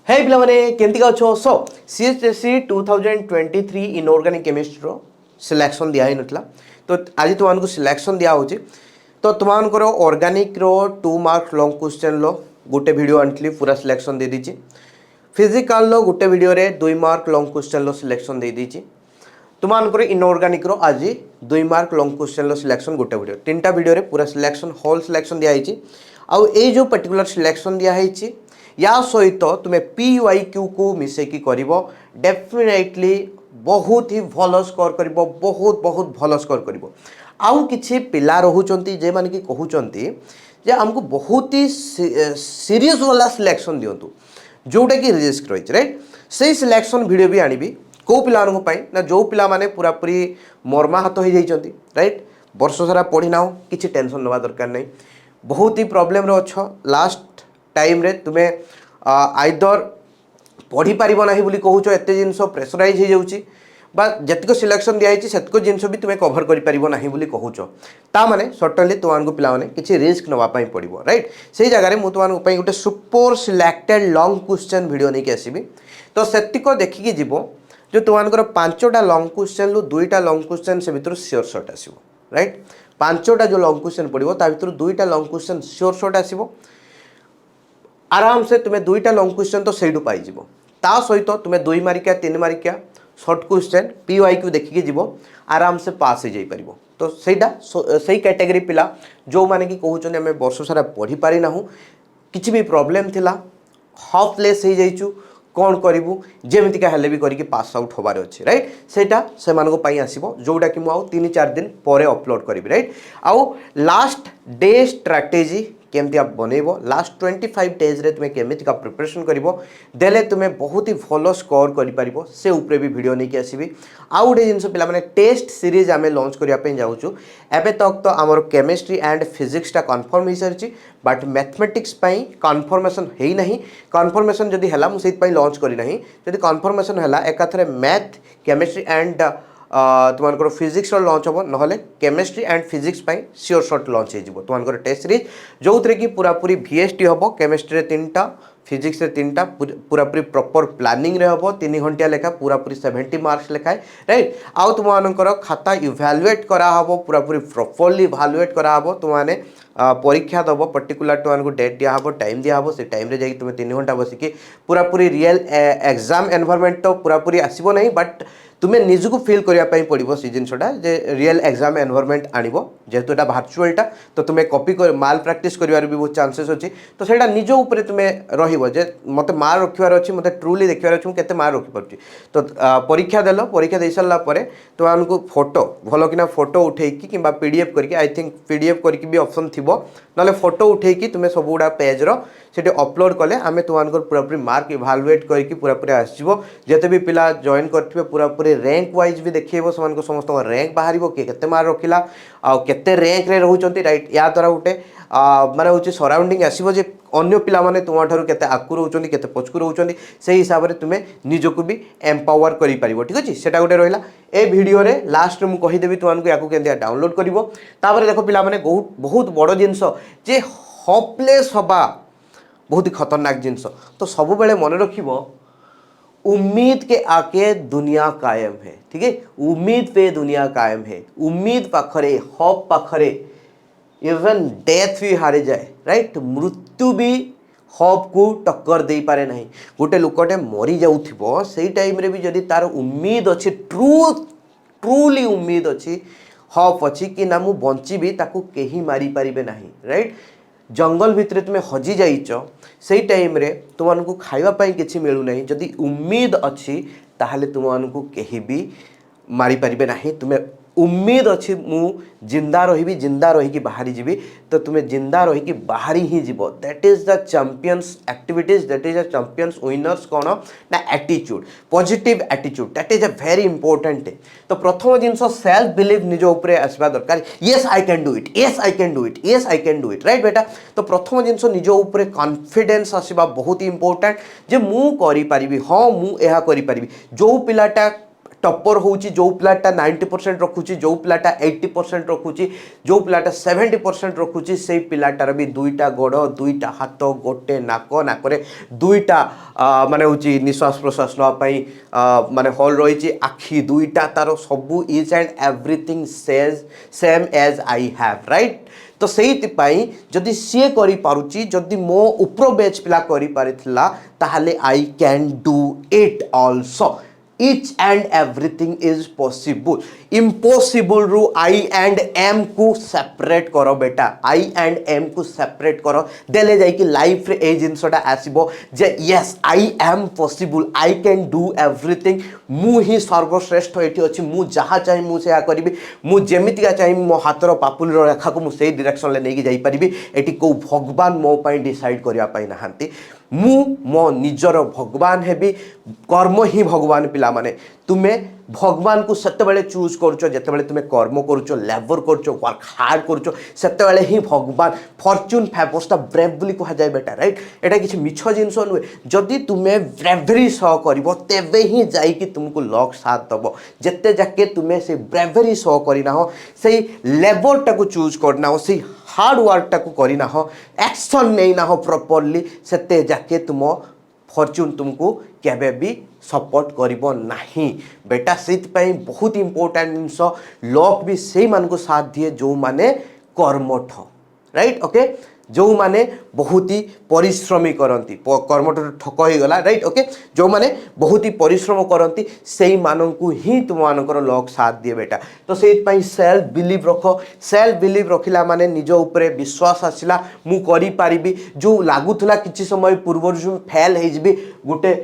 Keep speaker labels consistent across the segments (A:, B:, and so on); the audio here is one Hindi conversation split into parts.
A: हे पिलाने केमती का अच्छो सो सीएचएससी 2023 इनऑर्गेनिक केमिस्ट्री रो सिलेक्शन दिया ही नथला तो आज तुमको सिलेक्शन दिया होची तो तुमको ऑर्गेनिक रो 2 मार्क्स लॉन्ग क्वेश्चन लो गोटे वीडियो आनली पूरा सिलेक्शन दे दीची फिजिकल लो गोटे वीडियो रे 2 मार्क लॉन्ग क्वेश्चन लो सिलेक्शन दे दीची तुमको इनऑर्गेनिक रो आज 2 मार्क लॉन्ग क्वेश्चन लो सिलेक्शन गोटे वीडियो तीनटा वीडियो रे पूरा सिलेक्शन होल सिलेक्शन दिया होची आउ ए जो पर्टिकुलर सिलेक्शन दिया होची या सहित तुम्हें PYQ को मिसेकी करिवो डेफिनेटली बहुत ही भल स्कोर करिवो बहुत बहुत भल स्कोर करिवो आउ किछि पिला रहुचंती जे माने कि कहउचंती जे हमको बहुत ही सीरियस वाला सिलेक्शन दियंतु जोटा कि रिस्क रही राइट से सिलेक्शन वीडियो भी आनिबी को पिलानको पई ना जो पिला माने पूरा पूरी मर्माहत हो जाइचंती राइट वर्ष सारा पढ़ी ना किछि टेंशन नवा दरकार नहीं बहुत ही प्रॉब्लम रो छ लास्ट टाइम रे तुम्हें आइदर पढ़ी पारिबो नाही बोली कहूचो एते जिंस प्रेशराइज हो जाउची बा जतिको सिलेक्शन दिया हिची सेतको जिंस भी तुम्हें कवर करि पारिबो नाही बोली कहूचो ता माने सर्टेनली तुमानको पिला माने किछि रिस्क नवा पई पड़िबो राइट सेही जगह रे मु तुमानको पई गोटे super selected long question video नै के आसीबी तो सेतिको देखि कि जिवो जो तुमानकर 5टा लॉन्ग क्वेश्चन लु 2टा लॉन्ग क्वेश्चन से भितर श्योर शॉट आसीबो राइट 5टा जो लॉन्ग क्वेश्चन पड़िबो ता भितर 2टा लॉन्ग क्वेश्चन श्योर शॉट आसीबो आराम से तुम्हें 2टा लॉन्ग क्वेश्चन तो सहीडू पाई जिवो ता सहित तुम्हें 2 मार्किया 3 मार्किया शॉर्ट क्वेश्चन PYQ देखिके जिवो आराम से पास हो जाई परिबो तो सेटा सही कैटेगरी पिला जो माने कि कहउचन हमें वर्ष सारा पढ़ी पारि नाहु किछि भी प्रॉब्लम थिला हॉपलेस हो जाइचु कौन करिवु जेमिति का हेले भी करिके पास आउट होबार अछि राइट सेटा से मानको पई आसीबो जोटा कि मु आउ 3-4 दिन परे अपलोड करिवि राइट आउ लास्ट डे स्ट्रैटेजी केमती आप बनइबो लास्ट 25 डेज रे तुम्हें केमिति का प्रिपरेशन करिवो देले तुम्हें बहुत ही भलो स्कोर करि पारिबो से ऊपर भी वीडियो नै के आसीबी आउ गोटे जिंस पिला माने टेस्ट सीरीज आमे लॉन्च करिया पे जाउछु एबे तक तो हमर केमिस्ट्री एंड फिजिक्स टा कंफर्म हो सरछि बट मैथमेटिक्स पई कंफर्मेशन हेई नहीं कंफर्मेशन जदी हला मु सेत पई लॉन्च करि नहीं जदी कंफर्मेशन हला एकाथरे मैथ केमिस्ट्री एंड तुमको फिजिक्स लॉन्च हम ना chemistry and physics sure shot launch हो तुमको टेस्ट सीरीज जो थे कि पूरा पूरी VST हम केमिस्ट्री 3टा फिजिक्स 3टा पूरा पूरी प्रॉपर प्लानिंग रे हम 3 घंटा लेखा पूरा पूरी 70 मार्क्स लेखाए राइट आउ तुमको खाता इवैल्यूएट करा हबो पूरा पूरी प्रॉपर्ली इवैल्यूएट करा हबो तुमाने परीक्षा दब पर्टिकुलर तुमको डेट दिया हबो टाइम दिया हबो से टाइम रे जाई तुम 3 घंटा बसिकी पूरा पूरी रियल एग्जाम एनवायरनमेंट तो पूरा पूरी आसीबो नहीं बट तुम्हें निजको फील करने पड़ो से जिनसा जे रियल एग्जाम एनवायरनमेंट आनिबो जेहेतु एटा वर्चुअलटा तो तुम्हें कॉपी कर माल प्रैक्टिस करिवार भी बहुत चांसेस अच्छी तो सेटा निज ऊपर तुम्हें रहिबो जे मते मार्क रखिवार अछि मते ट्रूली देखिवार अछि केते मार्क रखि परछि तो परीक्षा देलो परीक्षा दे सारला परे तुमको फोटो भलो किना फोटो उठेकी किंबा PDF करके आई थिंक PDF करके भी ऑप्शन थिबो नले फोटो उठेकी तुम्हें सब गुडा पेज रो सेटे अपलोड कले आमे तुमको पूरा पूरी मार्क इवैल्यूएट करके पूरा पूरी आसीबो जेते भी पिला जॉइन करथिबे पूरा पूरी रैंक वाइज भी देखिबो समान समस्त रैंक बाहरिबो के केते मार्क रखिला आ केते रैंक रे रहउचंती राइट या द्वारा उठे माने होची सराउंडिंग आसीबो जे अन्य पिला माने तुमा ठारू केते आकु रहउचंती केते पचकु रहउचंती सेही हिसाब रे तुमे निजको भी एम्पावर करि परिबो ठीक अछि सेटा गोटे रहिला ए वीडियो रे लास्ट रे मु कहि देबी तुमको याकू केंदिया डाउनलोड करिवो तापर देखो पिला माने बहुत बड़ जिंस जे होपलेस होबा बहुत ही खतरनाक जिंस तो सब बेले मन रखिबो उम्मीद के आगे दुनिया कायम है ठीक है उम्मीद पे दुनिया कायम है उम्मीद पाखरे होप पाखरे इवन डेथ भी हारी जाए राइट मृत्यु भी होप को टक्कर दे पारे नहीं गोटे लोकटे मरी जाउथिबो सेही टाइम रे भी जदी तार उम्मीद अछि ट्रूली उम्मीद अछि होप अछि कि ना मु बंचीबी ताकू केही मारी पारिबे नहीं राइट जंगल भितर तुम्हें हजि जाइच से टाइम रे तुमको खाइबा किसी मिलू नहीं जदि उम्मीद अच्छी ताहले तुमको कहीं भी मारी पारिबे नहीं तुम्हें उम्मीद अच्छी मु जिंदा रही बाहरी जीवी तो तुम्हें जिंदा रही बाहरी ही जीव that is the champions activities that is the champions winners कौन ना attitude positive attitude that is a very important तो प्रथम जिनस सेल्फ बिलीव निज ऊपर आसवा दरकार yes I can do it yes I can do it yes I can do it right बेटा तो प्रथम जिनस निज ऊपर कॉन्फिडेंस आसवा बहुत ही इंपोर्टेंट जे मु करि परिबी हां मु एहा करि परिबी जो पिलाटा टॉपर होउची जो पिलाटा 90% रखुची जो पिलाटा 80% रखुची जो पिलाटा 70% रखुची से पिलाटार भी दुईटा गोड़ दुईटा हाथ गोटे नाक नाकरे दुईटा माने होची निश्वास प्रश्वास नापाई माने हॉल रही आखि दुईटा तार सबू is and everything same as I have right तो से जदि सी करी जदि मो उप्र बैच पिला करी पारिथिला ताहाले I can do it also each and everything is possible impossible रू I and M को सेपरेट करो बेटा I and M को सेपरेट करो देले जाई कि लाइफ रे ए जिनसटा आसीबो जे yes I am possible I can do everything मु ही सर्वश्रेष्ठ एठी अछि मु जहा चाहि मु से करिबी मु जेमितिका चाहि मो हातर पापुल रेखा को मु से डायरेक्शन ले नेकी जाई परिबी एठी को भगवान मो पई डिसाइड करिया पई नाहंती मु मो निजर भगवान हेबी कर्म ही भगवान पिला माने तुम्हें भगवान को सेतेबेले चूज करूचो जेतेबेले तुम्हें कर्म करूचो लेबर करूचो वर्क हार्ड करूचो सेतेबेले ही भगवान फॉर्च्यून फेवर्स ता ब्रेवली कहा जाए बेटा राइट एटा किछि मिछ जिंस नुहे जदि तुम्हें ब्रेवरी सह करबो तेबे ही जाई कि तुमको लक साथ दबो जेते जाके तुम्हें से ब्रेवरी सह करिना हो से लेबर टाको चूज करना हो से हार्ड वर्क टाको करिना हो एक्शन नेइना हो प्रॉपर्ली सेते जाके तुम फॉर्च्यून तुमको केबे भी सपोर्ट करिबो नाही बेटा सित पई बहुत इंपोर्टेंट जिंस लक भी सेही मान को साथ दिए जो माने कर्मठ राइट ओके जो माने बहुत ही परिश्रमी करती कर्मठ ठक हो गला राइट ओके जो माने बहुत ही परिश्रम करती से मानू ही तुम मानकर लक साथ दिए बेटा तो से सेल्फ बिलीव रख सेल्फ बिलीव रखिला माने निज उपरे विश्वास आसिला मु करि पारिबी जो लागुथला किछि समय पूर्व जो फेल हे जिबी गोटे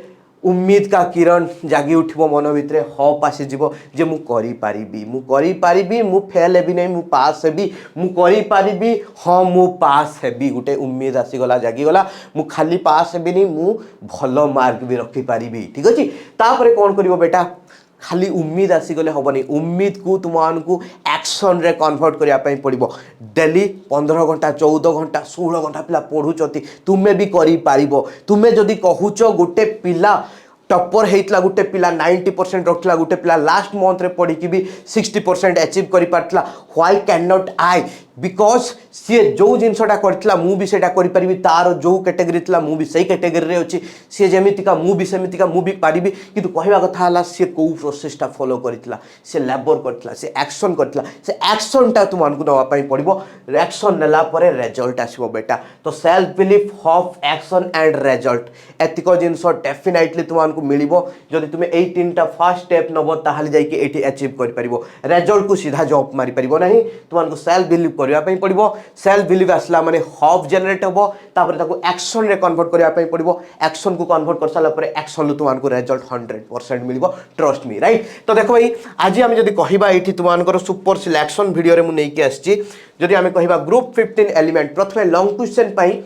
A: उम्मीद का किरण जागी उठिबो मन भितरे हप आसी जीवो जे मु करि पारिबी मु फेल हेबी नै मु पास हेबी मु करि पारिबी हां मु पास हेबी गोटे उम्मीद आसी गला जागी गला मु खाली पास हेबी नै मु भलो मार्क भी रखि पारिबी ठीक अछि तापरे कोन करिवो बेटा खाली उम्मीद आसी गले हबनी उम्मीद को तुमको एक्शन रे कन्वर्ट करिया पई पड़िबो डेली 15 घंटा 14 घंटा 16 घंटा पिला पढुचती तुमे भी करि पारिबो तुमे जदी कहूचो गोटे पिला टॉपर हेतला गोटे पिला 90% रखला गोटे पिला लास्ट मंथ रे पढ़ी कि भी 60% अचीव करि पाटला why can not I because see जो जिनसटा करथिला मु भी सेटा करि परिबी तार जो कैटेगरी थिला मु भी सही कैटेगरी रे अछि सी जेमितिका मु भी सेमितिका मु भी पारिबी किंतु कहबा कथा हला सी को प्रोसेसटा फॉलो करथिला सी लेबर करथिला सी एक्शन करथिला सी एक्शनटा तुमनको नवा पई पड़िबो एक्शन नेला परे रिजल्ट आसीबो बेटा तो self belief of action and result एतिको जिनस डेफिनेटली तुमनको मिलिबो जदि तुमे एई तीनटा फर्स्ट स्टेप नबो ताहाले जाई कि एठी अचीव कर परिबो रिजल्ट को सीधा जॉब मारी परिबो नाही तुमनको सेल्फ बिलीव करिया पई पड़िबो सेल्फ बिलीव आसला माने हॉफ जनरेट होबो तापर ताको एक्शन रे कन्वर्ट करिया पई पड़िबो एक्शन को कन्वर्ट कर साला परे एक्शन लु तुमनको रिजल्ट 100% मिलिबो ट्रस्ट मी राइट तो देखो भाई आज हम जदि कहिबा एठी तुमनको सुपर सिलेक्शन वीडियो रे मु नै कि आछि जदि हमें कहिबा ग्रुप 15 एलिमेंट प्रथमे लॉन्ग क्वेश्चन पई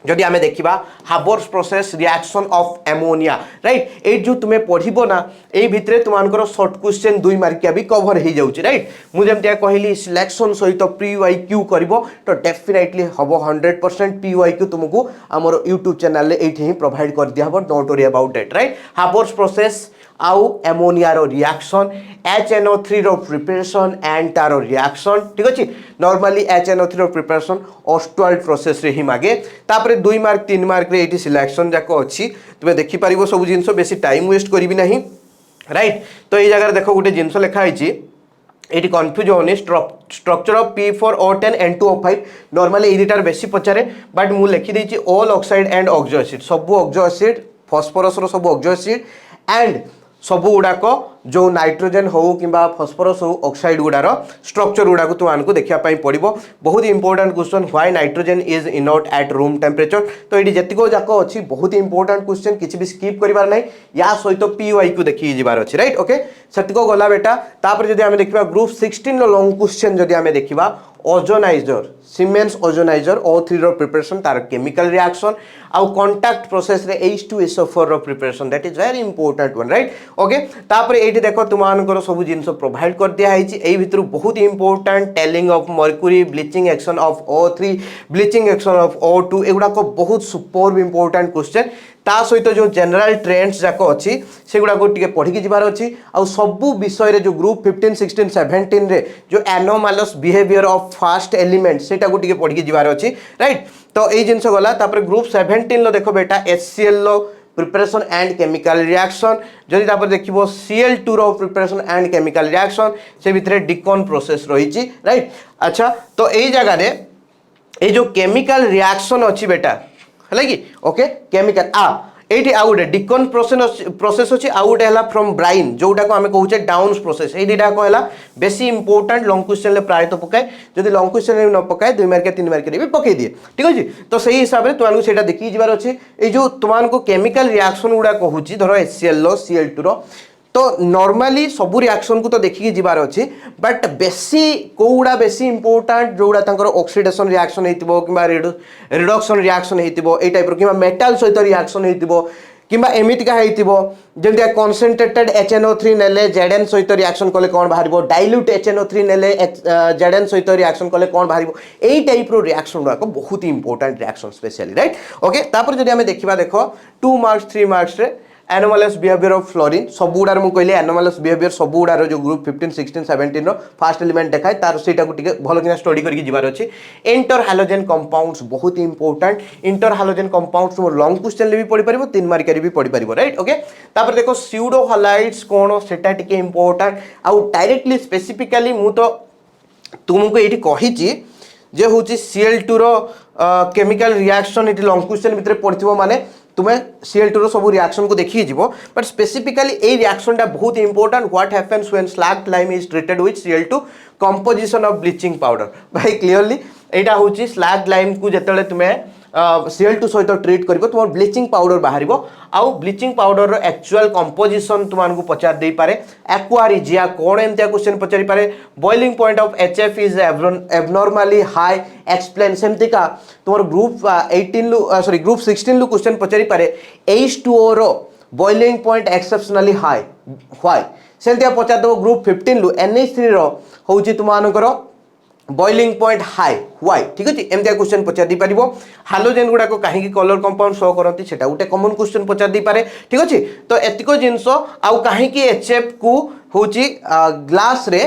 A: जदि आमे देखिबा Haber's process reaction of ammonia right ए जो तुम्हें पढ़िबो ना ए भितरे तुमानकर शॉर्ट क्वेश्चन 2 मार्किया भी कवर हो जाउची राइट मु जेमतिया कहली सिलेक्शन सहित पीवाईक्यू करबो तो डेफिनेटली हबो 100% पीवाईक्यू तुमको हमर YouTube चैनल ले एठी ही प्रोवाइड कर दिया हबो don't worry about that right Haber's process आउ एमोनिया रो रिएक्शन HNO3 रो प्रिपरेशन एंड तारो रिएक्शन ठीक अछि नॉर्मली HNO3 रो प्रिपरेशन ऑस्टवाल्ड प्रोसेस रे ही मागे तापरे 2 मार्क 3 मार्क रे एटी सिलेक्शन जाको अछि तुमे देखि परिबो सब जिंस बेसी टाइम वेस्ट करबी नाही राइट तो ए जगह देखो गुटे जिंस लिखा आइछि एटी कंफ्यूज होनी structure of P4O10 N2O5 normally एडिटर बेसी पचारे बट मु लिखि देछि all oxide and oxo acid सब ऑक्सो एसिड फास्फोरस रो सब ऑक्सो एसिड एंड सब गुड़ाक जो नाइट्रोजेन हो कि फॉस्फोरस हो ऑक्साइड गुड़ार स्ट्रक्चर गुड़ाक तुमको देखापी पड़ो बहुत important question why nitrogen is inert at room temperature तो ये जीतक जाक अच्छी बहुत इंपोर्टेंट क्वेश्चन किसी भी स्किप करार ना या सहित पीवाईक्यू देखिए जबार अच्छे राइट ओके सेतिक गला बेटा तापर जब आम देखा ग्रुप 16 लॉन्ग क्वेश्चन जब आम देखा ओजोनाइजर सीमेंस ओजोनाइजर O3 रो प्रिपरेशन तार केमिकल रिएक्शन आउ कांटेक्ट प्रोसेस रे H2SO4 रो preparation that is very important one right okay तापर ए देख तुम सब जिन प्रोवाइड कर दिखाई यही भितर बहुत important telling of mercury bleaching action of O3 bleaching action of O2 एगुड़ाक बहुत सुपर इंपोर्टेंट क्वेश्चन ता सहित जो जनरल ट्रेंड्स जाक अच्छी से गुड़ाक पढ़ी जबार अच्छी आउ सबू विषय जो ग्रुप 15 16 17 रे जो एनोमालस बिहेवियर ऑफ फास्ट एलिमेंट सेटा को पढ़ी जबार अच्छी राइट। तो यही जिन गला ग्रुप 17 देख बेटा HCl preparation and chemical reaction जदि देखो Cl2 रो प्रिपरेशन एंड केमिकल रिएक्शन से भितर डिकॉन प्रोसेस रही राइट। अच्छा तो यही जगह रे ये जो केमिकल रिएक्शन अच्छी बेटा है कि ओके केमिकल ये आउ गोटे डिकॉन प्रोसेस अच्छी आउ गोटे है फ्रॉम ब्राइन जोटा को आम कहूचे डाउन प्रोसेस ये दुटा है बेसी इंपोर्टेंट लॉन्ग क्वेश्चन प्रायतः पकाए जब लॉन्ग क्वेश्चन न पकाए 2 मार्क 3 मार्क भी पकई दिए ठीक अच्छे। तो सही हिसाब से तुमको से देखी जबार अच्छे ये जो तुमको केमिकल रिएक्शन गुड़ा कहूँ धर HCl Cl2 रो तो नॉर्मली सबू रिएक्शन को तो देखिए जबार अच्छी बट बेसी कौड़ा बेसी इंपोर्टेंट जोड़ा ऑक्सीडेशन रिएक्शन होइतिबो किबा रिडक्शन रिएक्शन होइतिबो ए टाइप रो किबा मेटल सहित रिएक्शन होइतिबो किबा एमितिका होइतिबो जेंतिया कंसंट्रेटेड HNO3 नेले Zn सहित रिएक्शन कले कोन बाहरिबो डाइल्यूट HNO3 नेले Zn सहित रिएक्शन कले कोन बाहरिबो ए टाइप रो रिएक्शन को बहुत important reaction specially right okay. तापर जदि हमें देखिबा देखो 2 मार्क्स 3 मार्क्स रे एनोमालस बिहेवियर ऑफ फ्लोरीन सबुडार मु कहले एनोमालस बिहेवियर सबुडार जो ग्रुप 15 16 17 रो फर्स्ट एलिमेंट देखाय तार सेटा को टिके भलो किना स्टडी करके जिबार अछि। इंटर हैलोजेन कंपाउंड्स बहुत इंपोर्टेंट इंटर हैलोजेन कंपाउंड्स मो लॉन्ग क्वेश्चन ले भी पढ़ी परिबो 3 मार्क रे भी पढ़ी परिबो राइट ओके। तापर देखो स्यूडो हैलाइड्स कोन सेटा टिके इंपोर्टेंट आउ डायरेक्टली स्पेसिफिकली मु तो तुमको एठी कहिची जे होची Cl2 रो केमिकल रिएक्शन एठी लॉन्ग क्वेश्चन भितर पढ़थिबो माने तुम्हें Cl2 रो सब रिएक्शन को देखिए जीवो बट स्पेसिफिकली ए रिएक्शन टा बहुत important what happens when slagged lime is treated with Cl2 composition of bleaching powder भाई क्लियरली एटा होची स्लैग्ड लाइम को जतले तुम्हें Cl2 सहित ट्रीट करिवो तुम ब्लीचिंग पाउडर बाहरिवो आउ ब्लीचिंग पाउडर रो एक्चुअल कंपोजिशन तुमको पचार दे पारे एक्वारिजिया कोन एंतिया क्वेश्चन पचारि पारे boiling point of HF is abnormally high explain सेमति का तुम ग्रुप 18 सॉरी ग्रुप 16 लु क्वेश्चन पचारि पारे H2O रो boiling point exceptionally high why सेमतिया पचार दो ग्रुप 15 लु NH3 रो होची तुमको बॉइलिंग पॉइंट हाई व्हाई ठीक अच्छे एमती क्वेश्चन पचार दी पारिबो हालोजेन गुड़ा को कहीं कलर कंपाउंड शो करती सेटा गोटे कॉमन क्वेश्चन पचार दी पारे ठीक अच्छे। तो एतिको जिनस आउ कहीं HF को होची ग्लास रे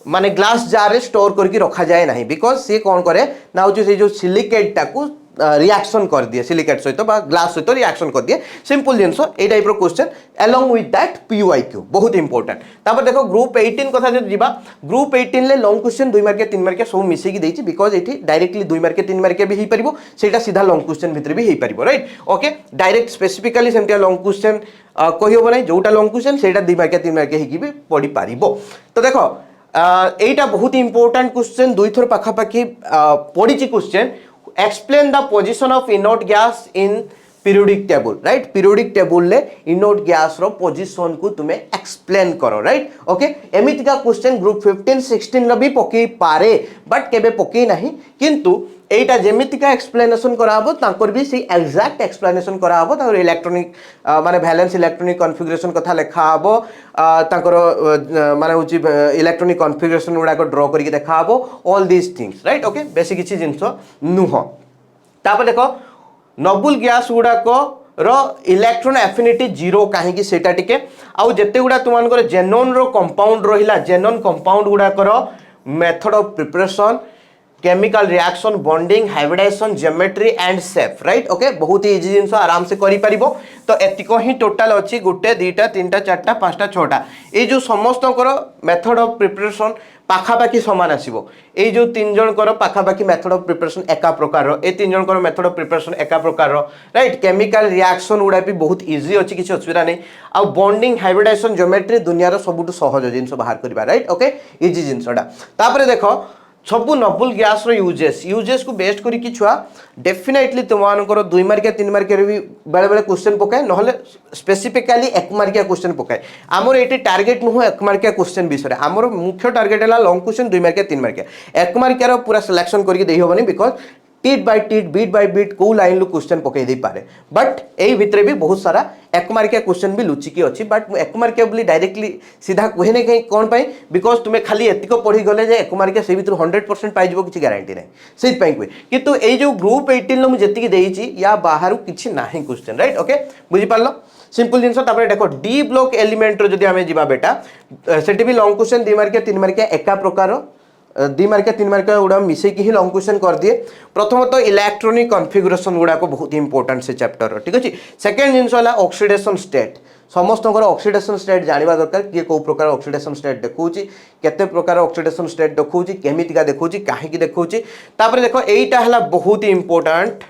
A: माने ग्लास जार रे स्टोर करके रखा जाए नहीं बिकॉज सी कौन करे ना होची से जो सिलिकेट टाकू रिएक्शन कर दिए सिलिकेट सहित ग्लास सहित रिएक्शन कर दिए सिंपल जिनस ए टाइप रो question along with that PYQ बहुत इंपोर्टेंट। तापर देखो ग्रुप 18 कथा जो जीवा ग्रुप 18 ले लॉन्ग क्वेश्चन 2 मार्क 3 मार्क सब मिसेकी देछि बिकॉज एठी डायरेक्टली 2 मार्क 3 मार्क भी हेई परिबो सेटा सीधा लॉन्ग क्वेश्चन भितर भी हेई परिबो राइट ओके। डायरेक्ट स्पेसिफिकली सेमटिया लॉन्ग क्वेश्चन कहि होबो नै जोटा लॉन्ग क्वेश्चन सेटा 2 मार्क 3 मार्क हेकी भी पढ़ी पारिबो। तो देखो एटा बहुत इंपोर्टेंट क्वेश्चन दुई थर पाखा पाखी पढ़ी question explain the position of inert gas in periodic table right periodic table ले inert gas रो position को तुम्हें explain करो right okay एमिति का क्वेश्चन ग्रुप 15 16 रो भी पकई पारे बट केबे पकई नहीं किंतु एटा जेमिति का एक्सप्लेनेशन कराबो तांकर भी सी एग्जैक्ट एक्सप्लेनेशन कराबो तांकर इलेक्ट्रॉनिक माने वैलेंस इलेक्ट्रॉनिक कॉन्फ़िगरेशन कथा लेखाबो तांकर माने होची इलेक्ट्रॉनिक कॉन्फ़िगरेशन गुडा को ड्रॉ करके देखाबो all this things right okay basic किछि जिंस नुह। तापर देखो नोबल गैस गुडा को रो इलेक्ट्रॉन एफिनिटी 0 कहीं सेटा टिके आउ जेते गुडा तुमानकर जेनोन रो कंपाउंड रहिला जेनोन कंपाउंड गुडा करो method of preparation chemical reaction bonding hybridization geometry and shape right okay बहुत ही इजी जिंस आराम से करि परिबो। तो एतिको ही टोटल अछि गुटे दुईटा तीनटा चारटा पांचटा छटा ए जो समस्त मेथड ऑफ प्रिपरेशन पाखापाखी सामान आसीबो ए जो 3 जन कर पाखापाखी मेथड ऑफ प्रिपरेशन एका प्रकार रो ए 3 जन कर मेथड ऑफ प्रिपरेशन एका प्रकार रो राइट केमिकल रिएक्शन उडा भी बहुत इजी अछि किछि असुविधा नै आ बॉन्डिंग हाइब्रिडाइजेशन ज्योमेट्री दुनिया रो सबुटु सहज जिंस बाहर करबा राइट ओके इजी जिंसडा। तापरे देखो सबू नोबल गैस रो यूजेस को बेस्ट करी कि छुआ डेफिनेटली तुमको 2 मार्क 3 मार्क भी बेले बेले क्वेश्चन पकाए ना स्पेसिफिकली 1 मार्किया क्वेश्चन पकाए आमर ये टार्गेट नुह 1 मार्किया क्वेश्चन विषय आमर मुख्य टार्गेट है लॉन्ग क्वेश्चन 2 मार्किया 3 मार्किया 1 मार्किया पूरा सिलेक्शन करके दे हेबनी because tit by tit bit by bit को लाइन लु क्वेश्चन पकई दे पारे बट एई भितरे भी बहुत सारा एक मार्किया क्वेश्चन भी लुचिकी अच्छी बट एक मार्किया बोली डायरेक्टली सीधा कहे नहीं कहीं कौन पाई बिकज तुम्हें खाली एतिक पढ़ी गले जे एक मार्किया से भितर 100% पाइब किसी गारंटी नहीं से कहे किंतु ये जो ग्रुप 18 मुझे जी या बाहर किसी ना क्वेश्चन राइट ओके बुझीपार सिंपल जिनस देखो डी ब्लॉक एलिमेंट जदि आम जा बेटा से भी लंग क्वेश्चन 2 मार्किया 3 मार्किया एका प्रकार 2 मार्किया 3 मार्किया गुड़ा मिसेकी ही लंग क्वेश्चन कर दिए प्रथमतः इलेक्ट्रोनिक कॉन्फ़िगरेशन गुड़ाक बहुत इंपोर्टेंट से चैप्टर ठीक अच्छे सेकेंड जिनस ऑक्सीडेशन स्टेट समस्त ऑक्सीडेशन स्टेट जानवा दरकार किए कौ प्रकार ऑक्सीडेशन स्टेट देखौची केते प्रकार ऑक्सीडेशन स्टेट देखौची केमितिका देखौची काहेकि देखौची तापर देखो एटा हला बहुत इंपोर्टेंट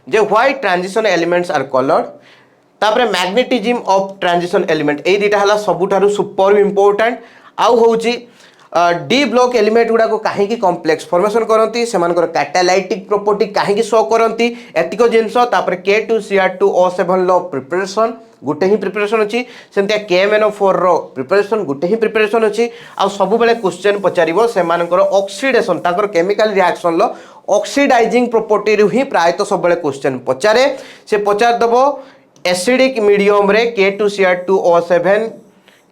A: जे why transition elements are coloured तापर मैग्नेटिज्म ऑफ ट्रांजिशन एलिमेंट ए दुटा हला सबुठारु सुपर इंपोर्टेंट आउ होची डी ब्लॉक एलिमेंट गुड़ा को कहीं कॉम्प्लेक्स फॉर्मेशन करती से कैटालाइटिक प्रॉपर्टी कहीं शो करती एतिक जिनस K2Cr2O7 लो प्रिपरेशन गोटे ही प्रिपरेशन अच्छी सेमती KMnO4 रो प्रिपरेशन गोटे ही प्रिपरेशन अच्छी आ सब बेले क्वेश्चन पचारिबो से ऑक्सीडेशन ताकर केमिकल रिएक्शन लो ऑक्सीडाइजिंग प्रॉपर्टी रु ही प्रायतः सब बेले क्वेश्चन पचारे से पचार दबो एसिडिक मीडियम रे K2Cr2O7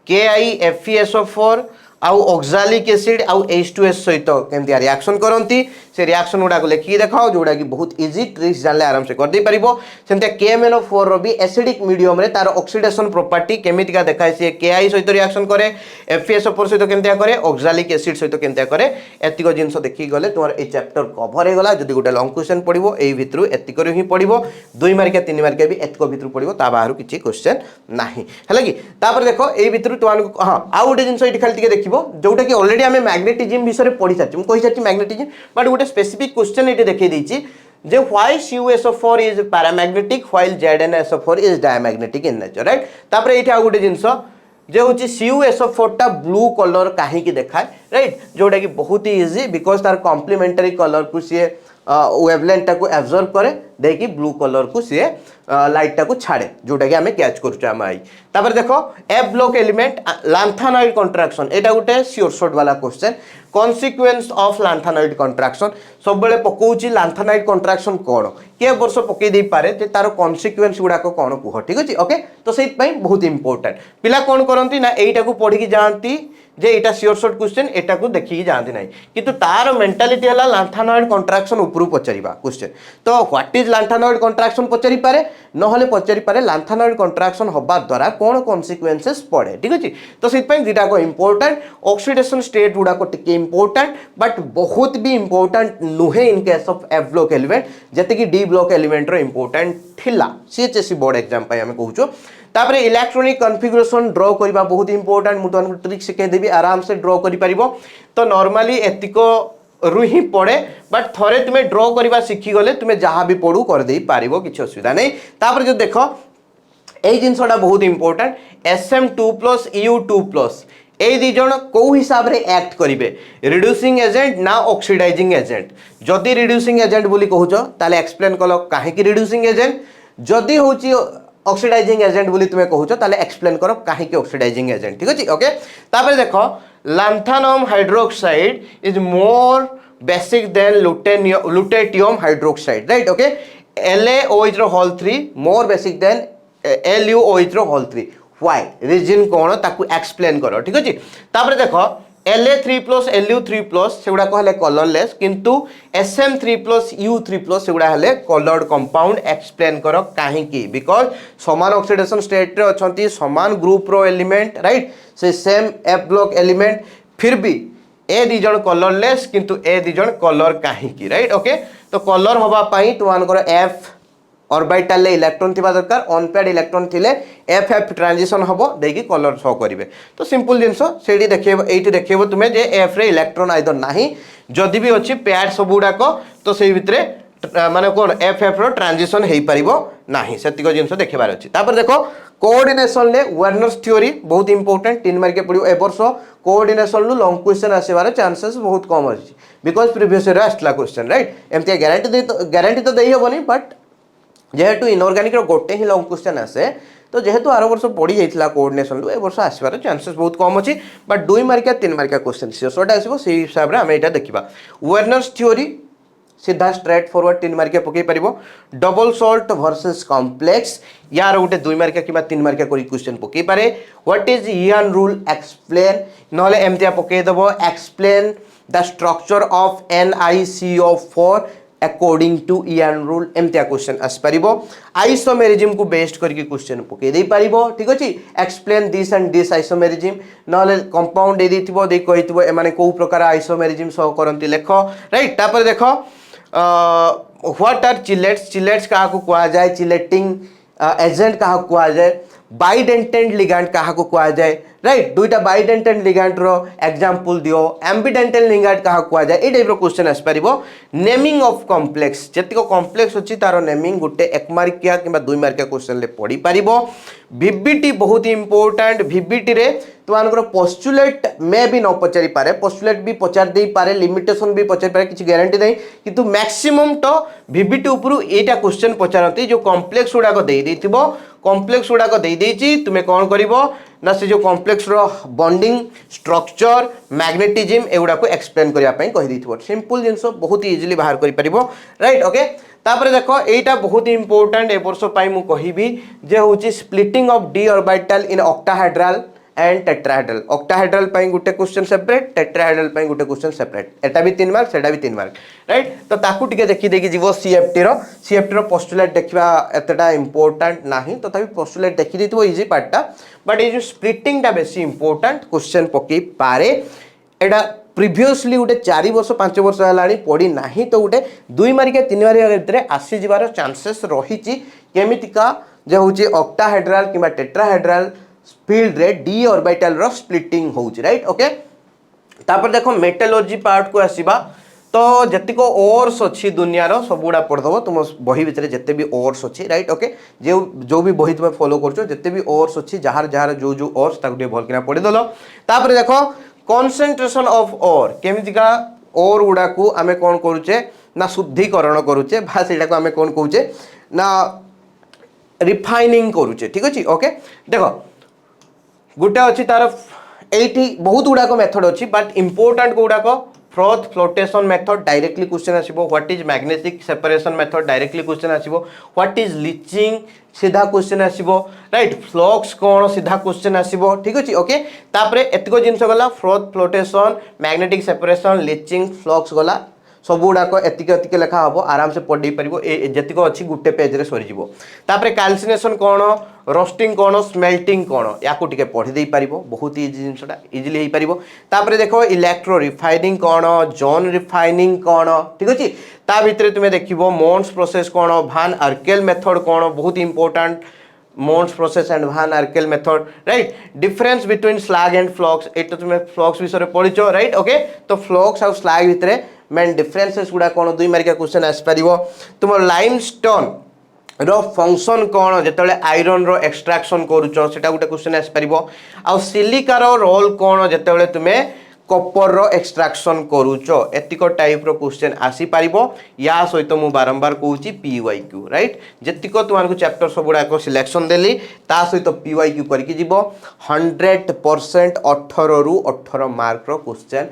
A: KiFeSO4 आउ ऑक्सालिक एसिड आउ H2S सहित केमती रिएक्शन करती से रिएक्शन गुड़ा लिखिकी देखाओ जोड़ा कि बहुत इजी ट्रिक्स जानले आराम से कर दे परिबो सेमते KMnO4 रो भी एसिडिक मीडियम रे तार ऑक्सीडेशन प्रॉपर्टी केमितिका देखाय से Ki सहित रिएक्शन करे FeSO4 सहित केमतिया करे ऑक्सालिक एसिड सहित केमतिया करे एतिक जिंस देखि गले तुमार ए चैप्टर कवर हे गला जदि गोटे लॉन्ग क्वेश्चन पड़िबो एई भितरु एतिक रो ही पड़िबो 2 मार्किया 3 मार्किया भी एतिक भितरु पड़िबो ता बाहरु किछि क्वेश्चन नाही हैला कि तापर देखो एई भितरु तुमान हां आ गोटे जिंस एठी खाली टिके देखिबो जोटा कि ऑलरेडी आमे मैग्नेटिज्म विषय पढ़ी सारछि मु कहि सारछि मैग्नेटिज्म बट गोटे स्पेसिफिक क्वेश्चन एठी देखै दैछि जे why CuSO4 is paramagnetic while ZnSO4 is diamagnetic in nature right तापर एठी आ गोटे जिंस जे होछि CuSO4 टा ब्लू कलर काहे कि देखाय राइट जोटा कि बहुत ही इजी बिकॉज तार कॉम्प्लीमेंटरी कलर को सी वेवलेंथ टा को एब्जॉर्ब करे देखि ब्लू कलर को सी लाइट टा को छाड़े जोटा कि आमे कैच करूछ आम आई तापर देखो F ब्लॉक एलिमेंट लांथानॉइड कंट्राक्शन एटा गोटे श्योर शॉर्ट वाला क्वेश्चन कॉन्सिक्वेंस ऑफ लांथानॉइड कंट्राक्शन सब बेले पकोउची लांथानॉइड कंट्राक्शन कोन के वर्ष पकई दे पारे जे तार कॉन्सिक्वेंस गुडा को कोन कुह ठीक अछि ओके तो सेत पई बहुत इंपोर्टेंट पिला कोन करंती ना एटा को पढ़ी कि जानती जे एटा श्योर शॉर्ट क्वेश्चन एटा को देखि जानती नाही किंतु तार मेंटालिटी हला लांथानॉइड कंट्राक्शन ऊपर पचारिबा क्वेश्चन तो व्हाट इज लांथानॉइड कंट्राक्शन पचारि पारे नहले पचारि पारे लांथानॉइड कंट्राक्शन होबा द्वारा कोन कॉन्सिक्वेंसेस पड़े ठीक अछि तो सेत पई दिटा को इंपोर्टेंट ऑक्सीडेशन स्टेट गुडा को टिके इंपोर्टेंट बट बहुत भी इंपोर्टेंट नुहे in case of F block element जते कि D ब्लॉक एलिमेंट रो इंपोर्टेंट थिला CHSE बोर्ड एग्जाम पई हमें कहूचो तापर इलेक्ट्रॉनिक कॉन्फ़िगरेशन ड्रॉ करबा बहुत इंपोर्टेंट मु तो ट्रिक सिखे देबी आराम से ड्रॉ करि परिबो तो नॉर्मली एतिको रु ही पड़े बट थरे तुम्हें ड्रॉ करबा सिखी गले तुम्हें जहां भी पड़ू कर दे पारिबो किछ असुविधा नहीं तापर जो देखो ए जिंसटा बहुत इंपोर्टेंट Sm2+ Eu2+ ए दी जण को हिसाब रे एक्ट करिवे रिड्यूसिंग एजेंट ना ऑक्सीडाइजिंग एजेंट जदि रिड्यूसिंग एजेंट बोली कहूचो ताले एक्सप्लेन कलो काहे कि रिड्यूसिंग एजेंट जदि होची ऑक्सीडाइजिंग एजेंट बोली तुम्हें कहूचो ताले एक्सप्लेन करो काहे कि ऑक्सीडाइजिंग एजेंट ठीक अछि ओके तापर देखो lanthanum hydroxide is more basic than lutetium hydroxide right okay LaOH रो whole 3 more basic than LuOH रो होल 3 व्हाई रीजन कोन ताकू एक्सप्लेन करो ठीक अछि तापर देखो La3+ Lu3+ सेगुडा कहले कलरलेस किंतु Sm3+ U3+ सेगुडा हले कलर्ड कंपाउंड एक्सप्लेन करो काहे की बिकॉज़ समान ऑक्सीडेशन स्टेट रे अछंती समान ग्रुप रो एलिमेंट राइट से सेम F ब्लॉक एलिमेंट फिर भी ए दी जण कलरलेस किंतु ए दी जण कलर काहे की राइट ओके तो कलर होबा पई तुमान करो F ऑर्बिटल ले इलेक्ट्रॉन थिबा दरकार अनपेड इलेक्ट्रॉन थिले FF ट्रांजिशन हबो देकी कलर शो करिवे तो सिंपल जिंसो सेडी देखिबो एठी देखिबो तुमे जे F रे इलेक्ट्रॉन आइदर नाही जदि भी अछि पैड सबुडा को तो सेही भितरे माने कोन FF रो ट्रांजिशन हेई परिबो नाही सेतिको जिंसो देखिबार अछि तापर देखो कोऑर्डिनेशन ले वर्नर्स थ्योरी बहुत इंपोर्टेंट 3 मार्क के पडियो ए वर्ष कोऑर्डिनेशन नु लॉन्ग क्वेश्चन आसीबार चांसेस बहुत कम अछि बिकॉज़ प्रीवियस ईयर आस्टला क्वेश्चन राइट एमती गारंटी तो देई होबनी बट जेहेतु इनऑर्गेनिक रो गोटे ही लॉन्ग क्वेश्चन आसे तो जेहेतु आरो वर्ष पड़ी जाइथिला कोऑर्डिनेशन ए वर्ष आसीबार चांसेस बहुत कम अछि बट 2 मार्क या 3 मार्क क्वेश्चन से सोटा आसीबो सेही हिसाब रे हम एटा देखिबा वर्नर्स थ्योरी सीधा स्ट्रेट फॉरवर्ड 3 मार्किया पकई पारिबो डबल सॉल्ट वर्सेस कॉम्प्लेक्स यार गोटे 2 मार्किया किबा 3 मार्किया कोई क्वेश्चन पकई पारे what is EAN rule explain नले एमतिया पकई दबो explain the structure of NiCO4 according to EAN rule एमतिया क्वेश्चन आस पारिबो आइसोमेरिज्म को बेस्ड करके क्वेश्चन पकई दे पारिबो ठीक अछि explain this and this isomerism नले कंपाउंड दे दिथिबो दे कहिथिबो ए माने को प्रकार आइसोमेरिज्म सह करंती लेखो राइट तापर देखो व्हाट आर चिलेट्स चिलेट्स का को कुआ जाए चिलेटिंग एजेंट का कुआ जाए बाइडेंटेंट लिगैंड क्या कुआ जाए राइट दुईटा बाइडेंटेंट लिगैंड रो एग्जांपल दियो एम्बिडेंटेंट लिगैंड क्या कुआ जाए ए टाइप रो क्वेश्चन आस परिबो नेमिंग ऑफ कॉम्प्लेक्स जतिको कॉम्प्लेक्स अछि तारो नेमिंग गुटे 1 मार्किया किबा 2 मार्किया क्वेश्चन ले पड़ी परिबो वीबीटी बहुत इंपोर्टेंट वीबीटी रे तुमानकर पोस्टुलेट में भी न पचारि पारे पोस्टुलेट भी पचार दे पारे लिमिटेशन भी पचारि पारे किछि गारंटी नहीं किंतु मैक्सिमम तो वीबीटी उपरु एटा क्वेश्चन पचारती जो कॉम्प्लेक्स गुडा को दे देथिबो कॉम्प्लेक्स गुडा को दे देछि तुमे कोन करिवो ना से जो कॉम्प्लेक्स रो बॉन्डिंग स्ट्रक्चर मैग्नेटिज्म एगुडा को एक्सप्लेन करिया पई कहि देथिबो सिंपल जिंस बहुत इजीली बाहर करि परिबो राइट ओके तापर देखो एटा बहुत इंपोर्टेंट ए वर्ष पई मु कहिबी जे होची splitting of D orbital in octahedral and tetrahedral octahedral पई गुटे क्वेश्चन सेपरेट टेट्राहेड्रल पई गुटे क्वेश्चन सेपरेट एटा भी 3 मार्क सेटा भी 3 मार्क राइट तो ताकू टिके देखि देखि जीवो सीएफटी रो पोस्टुलेट देखिबा एतटा इंपोर्टेंट नाही तो तभी पोस्टुलेट देखि दितबो इजी पार्टटा बट ए जो स्प्लिटिंग टा बेसी इंपोर्टेंट क्वेश्चन पकई पारे एटा प्रीवियसली गोटे 4 वर्ष 5 वर्ष है पड़ी ना तो गोटे 2 मार्किया 3 मार्किया भितर आसी जीवार चांसेस रही केमितिका जो हूँ ऑक्टाहेड्रल कि टेट्राहेड्रल फील्ड रे डी ऑर्बिटल रो स्प्लिटिंग होउची राइट ओके तापर देखो मेटलर्जी पार्ट को आसीबा तो जतिको ओर्स अच्छी दुनिया रो सबुडा पढ़ दबो तुम बही भितर जते भी ओर्स अच्छी राइट ओके जो भी बही तुम फॉलो करछो जते भी ओर्स अच्छी जहार जहार जो ओर्स ताको दे भल किना पढ़ी दलो तापर देखो कॉन्सेंट्रेशन ऑफ ओर केमितिका ओर गुडा को आमे कोन करूचे ना शुद्धिकरण करूचे बा सेटा को आमे कोन कहूचे ना रिफाइनिंग करूचे ठीक अछि ओके देखो गुटे अच्छी तार एटी बहुत गुड़ाक मेथड अच्छी बट इंपोर्टेंट गुड़ाक froth flotation method directly question आसीबो what is magnetic separation method directly question आसीबो व्हाट इज लीचिंग सीधा क्वेश्चन आसीबो राइट फ्लक्स कोन सीधा क्वेश्चन आसीबो ठीक अछि ओके तापरे एतको जिंस गला froth flotation magnetic separation leaching flux गला सब गुड़ाक एतिक एतिक लेखा हम आराम से पढ़ी पार जीक अच्छी गोटे पेज रे सरीज तापर कैल्सिनेशन कौन रोस्टिंग कौन स्मेल्टिंग कौन या पढ़ी दे पार बहुत इजी जिनसा इजिली हो पार तापर देख इलेक्ट्रो रिफाइनिंग कौन जोन रिफाइनिंग कौन ठीक अच्छे ता भितर तुम्हें देखो मोन्स प्रोसेस कौन भान आर्केल मेथड कौन बहुत important मोन्स process and van Arkel method right difference between slag and flux एट तुम्हें फ्लक्स विषय पढ़ीच राइट ओके तो फ्लक्स आउ स्लैग भितर मेन डिफरेंसेस गुड़ा कौन 2 मार्किया क्वेश्चन आस पार तुम लाइमस्टोन रो फंक्शन कौन जिते आयरन रो एक्सट्राक्शन करुच सेटा गोटे क्वेश्चन आस पार आउ सिलिका रो रोल कौन जिते तुम्हें कपर रो एक्सट्राक्शन करुच एतिक टाइप रो क्वेश्चन आसी पारिबो या सहित मु बारंबार कहूची पीवाईक्यू राइट जेतिक तुमको चैप्टर सब गुड़ाक सिलेक्शन देली ता सहित पीवाईक्यू करके जीवो 100% 18 रु 18 मार्क रो क्वेश्चन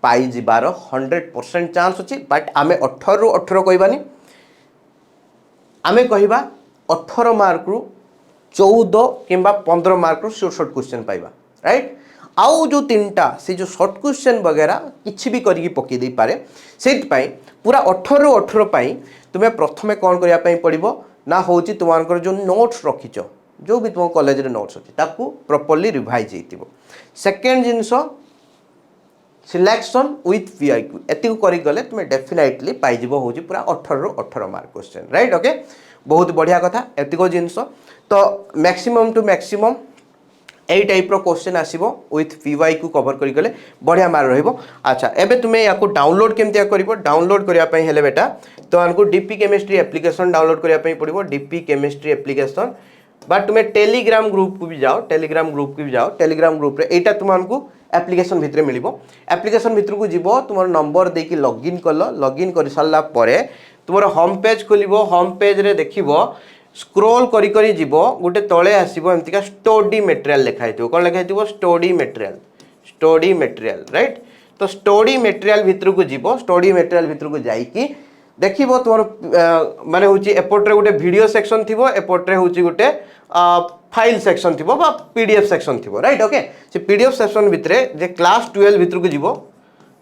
A: पाई जीवार 100% चांस अच्छी बट आमे 18 रु 18 कहबानी आमे कहबा 18 मार्क रु 14 किंबा 15 मार्क रु शॉर्ट क्वेश्चन पाइबा राइट आउ जो 3टा से जो शॉर्ट क्वेश्चन वगैरह किछि भी करके पकई दे पारे सेट पाई पूरा 18 रु 18 पाई तुम्हें प्रथमे कौन करिया पई पड़िबो ना होची तुमानकर जो नोट्स रखिचो जो भी तुम कॉलेज रे नोट्स अछि ताकू प्रॉपर्ली रिवाइज हेतिबो सेकंड जिंस सिलेक्शन विथ पीआईक्यू एतिक करी गले तुम्हें डेफिनेटली पाइब हो पूरा 18 रु 18 मार्क क्वेश्चन राइट ओके बहुत बढ़िया कथा एतिक जिनस तो मैक्सिमम टू मैक्सिमम यही टाइप रो क्वेश्चन आसीबो विथ पीवाईक्यू कवर करी गले बढ़िया मार्क रहिबो अच्छा एबे तुमे याको डाउनलोड केमतिया करिवो डाउनलोड करिया पई हेले बेटा तो आनको डीपी केमिस्ट्री एप्लीकेशन डाउनलोड करिया पई पड़िबो डीपी केमिस्ट्री एप्लीकेशन बट तुम्हें टेलीग्राम ग्रुप को भी जाओ टेलीग्राम ग्रुप को भी जाओ टेलीग्राम ग्रुप रे एटा तुमको एप्लीकेशन भितर मिलिबो एप्लीकेशन भितर को जीवो तुम नंबर देकी लॉगिन कल लॉगिन कर सारा परे तुम होम पेज खोलिबो होम पेज रे देखिबो स्क्रोल करी करी जीवो गोटे तले आसीबो एमतिका स्टडी मटेरियल लिखाई थिबो कोन लिखाई थिबो स्टडी मटेरियल राइट तो स्टडी मटेरियल भितर को जीवो स्टडी मटेरियल भितर को जाईकी देखिबो तुम माने होची एपोर्ट्रे गोटे वीडियो सेक्शन थिबो एपोर्ट्रे होची गोटे फाइल सेक्शन थिबो बा पीडीएफ सेक्शन थिबो राइट ओके से पीडीएफ सेक्शन भितरे जे क्लास 12 भितर को जीवो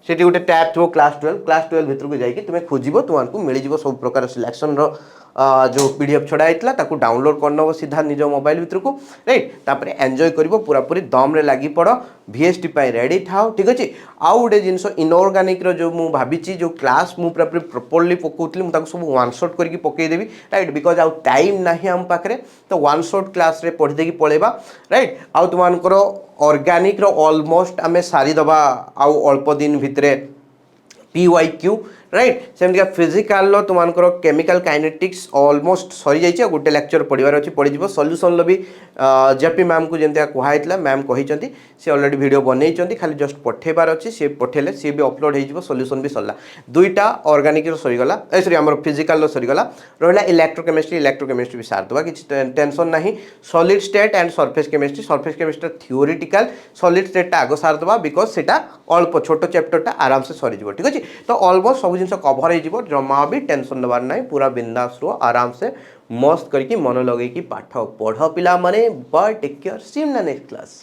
A: सेठी गोटे टैब थो क्लास 12 भितर को जाइए तुम्हें खोजिबो तुमको मिल जिवो सब प्रकार सिलेक्शन रो जो पीडीएफ छड़ा होता ताकू डाउनलोड करनब सीधा निज मोबाइल भितर को राइट तापर एंजॉय करिवो पूरा पूरी दम रे लागी पड़ वीएसटी पाई रेडी थाओ ठीक अच्छे आउ गोटे जिनस इनऑर्गेनिक रो जो मु भाबिची जो क्लास मु पूरा पूरी प्रॉपर्ली पकाउतली मु ताकू सब वन शॉट करके पकई देबी राइट बिकॉज आउ टाइम नाही हम पाखरे तो वन शॉट क्लास रे पढ़ी देकी पळेबा राइट आउ तुमानकर ऑर्गेनिक रो ऑलमोस्ट आमे सारी दबा आउ अल्प दिन भितरे PYQ राइट सेमतिका फिजिकाल तुमको केमिकल काइनेटिक्स ऑलमोस्ट सरी जाइए गोटे लेक्चर पढ़ार अच्छी पढ़ी सॉल्यूशन भी जेपी मैम को जमी कहला मैम कही सी ऑलरेडी वीडियो बनई खाली जस्ट पठेबार अच्छी सी पठेले सी भी अपलोड हो सॉल्यूशन भी सरला दुईटा ऑर्गेनिक सरीगला सॉरी आम फिजिकाल सरीगला रहा इलेक्ट्रोकेमिस्ट्री भी सार देवा किसी टेंशन ना solid state and surface chemistry theoretical solid strata आग सार देवा बिकज से अल्प छोट चैप्टरटा आराम से सरीज ठीक अच्छे तो ऑलमोस्ट सब जिन कभर हो जमा भी टेंशन नबार ना पूरा बिंदास रो आराम से मस्त करके मन लगे कि पाठ पढ़ पिला माने bye take care see you in the next class.